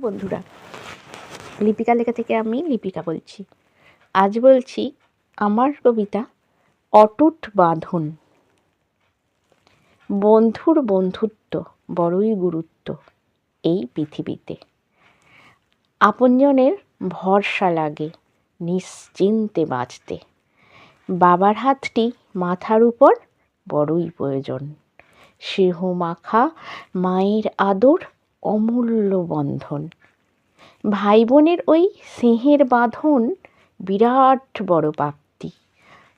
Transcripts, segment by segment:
বন্ধুরা, লিপিকা লেখা থেকে আমি লিপিকা বলছি। আজ বলছি আমার কবিতা অটুট বাঁধন। বন্ধুর বন্ধুত্ব বড়ই গুরুত্ব এই পৃথিবীতে। আপনজনের ভরসা লাগে নিশ্চিন্তে বাঁচতে। বাবার হাতটি মাথার উপর বড়ই প্রয়োজন। স্নেহ মাখা মায়ের আদর অমূল্য বন্ধন। ভাই বোনের ওই স্নেহের বাঁধন বিরাট বড় প্রাপ্তি।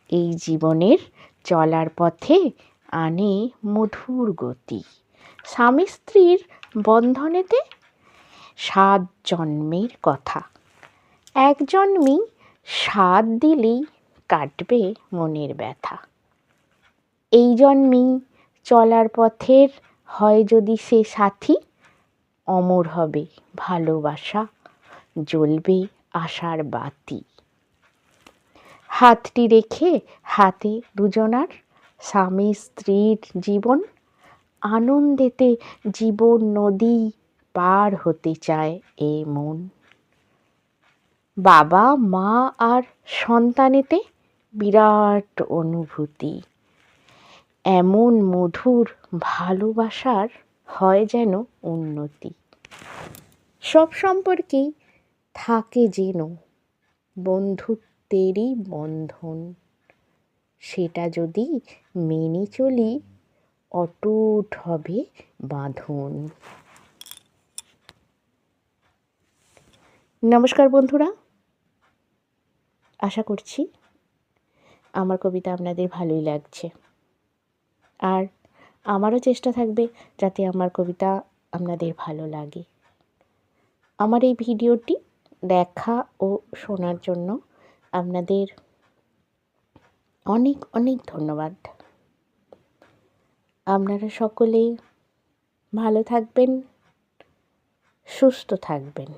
এই জীবনের চলার পথে আনে মধুর গতি। স্বামী স্ত্রীর বন্ধনেতে 7 জন্মের কথা। এক জন্মই সাথ দিলেই কাটবে মনের ব্যথা। এই জন্মেই চলার পথের হয় যদি সে সাথী, অমর হবে ভালোবাসা, জ্বলবে আশার বাতি। হাতটি রেখে হাতে দুজনার স্বামী স্ত্রীর জীবন, আনন্দেতে জীবন নদী পার হতে চায় এ মন। বাবা মা আর সন্তানেতে বিরাট অনুভূতি। এমন মধুর ভালোবাসার হয় যেন উন্নতি। সব সম্পর্কেই থাকে যেন বন্ধুত্বেরই বন্ধন। সেটা যদি মেনে চলি অটুট হবে বাঁধন। নমস্কার বন্ধুরা, আশা করছি আমার কবিতা আপনাদের ভালোই লাগছে। আর আমারও চেষ্টা থাকবে যাতে আমার কবিতা আপনাদের ভালো লাগে। আমার এই ভিডিওটি দেখা ও শোনার জন্য আপনাদের অনেক অনেক ধন্যবাদ। আপনারা সকলে ভালো থাকবেন, সুস্থ থাকবেন।